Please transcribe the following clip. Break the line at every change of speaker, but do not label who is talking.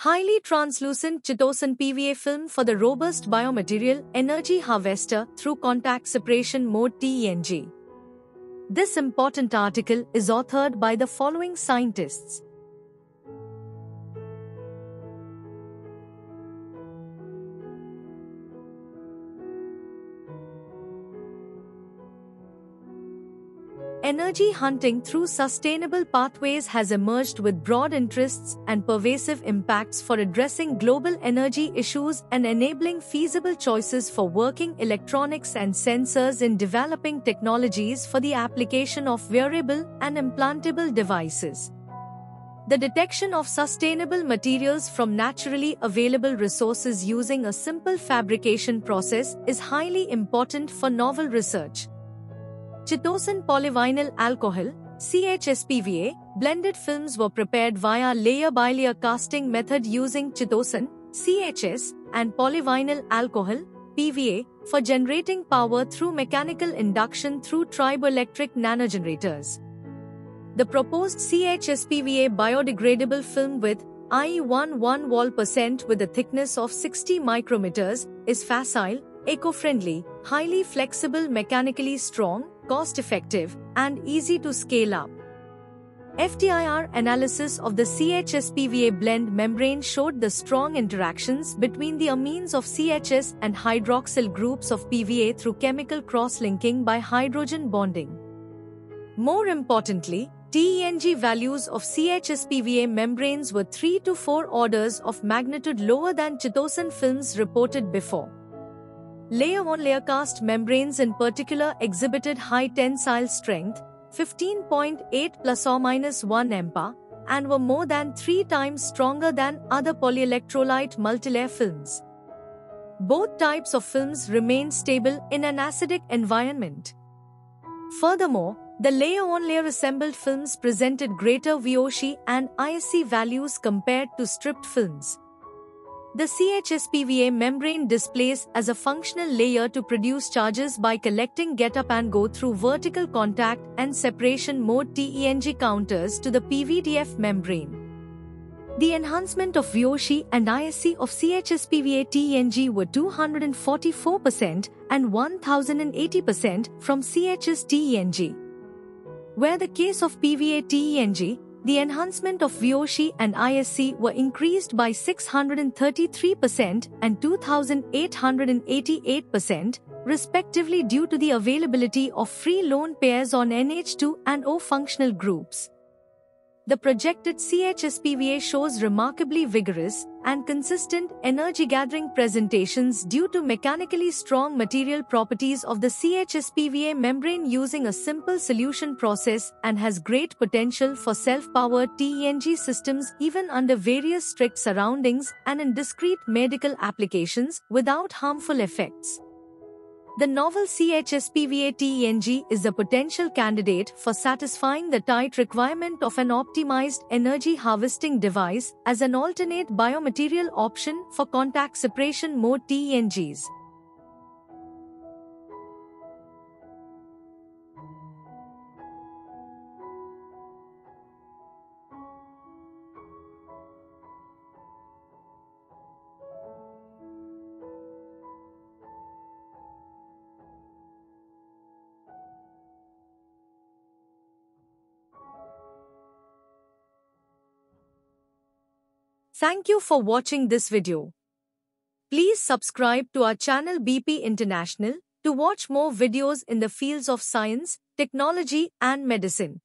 highly translucent chitosan PVA film for the robust biomaterial energy harvester through contact separation mode TENG. This important article is authored by the following scientists: energy hunting through sustainable pathways has emerged with broad interests and pervasive impacts for addressing global energy issues and enabling feasible choices for working electronics and sensors in developing technologies for the application of wearable and implantable devices. The detection of sustainable materials from naturally available resources using a simple fabrication process is highly important for novel research. Chitosan polyvinyl alcohol (CHSPVA) blended films were prepared via layer-by-layer casting method using chitosan (CHS) and polyvinyl alcohol (PVA) for generating power through mechanical induction through triboelectric nanogenerators. The proposed CHSPVA biodegradable film with IE11 Vol% with a thickness of 60 micrometers is facile, eco-friendly, highly flexible, mechanically strong, cost-effective, and easy to scale up. FTIR analysis of the CHSPVA blend membrane showed the strong interactions between the amines of CHS and hydroxyl groups of PVA through chemical cross-linking by hydrogen bonding. More importantly, TENG values of CHSPVA membranes were 3 to 4 orders of magnitude lower than chitosan films reported before. Layer-on-layer cast membranes in particular exhibited high tensile strength, 15.8 plus or minus 1 MPa, and were more than 3 times stronger than other polyelectrolyte multilayer films. Both types of films remained stable in an acidic environment. Furthermore, the layer-on-layer assembled films presented greater VOC and ISC values compared to stripped films. The CHSPVA membrane displays as a functional layer to produce charges by collecting get-up-and-go through vertical contact and separation mode TENG counters to the PVDF membrane. The enhancement of VOC and ISC of CHSPVA TENG were 244% and 1080% from CHS TENG. Where the case of PVA TENG, the enhancement of VOC and ISC were increased by 633% and 2888%, respectively, due to the availability of free lone pairs on NH2 and O functional groups. The projected CHSPVA shows remarkably vigorous and consistent energy-gathering presentations due to mechanically strong material properties of the CHSPVA membrane using a simple solution process and has great potential for self-powered TENG systems even under various strict surroundings and in discrete medical applications without harmful effects. The novel CHSPVA TENG is a potential candidate for satisfying the tight requirement of an optimized energy harvesting device as an alternate biomaterial option for contact separation mode TENGs. Thank you for watching this video. Please subscribe to our channel BP International to watch more videos in the fields of science, technology, and medicine.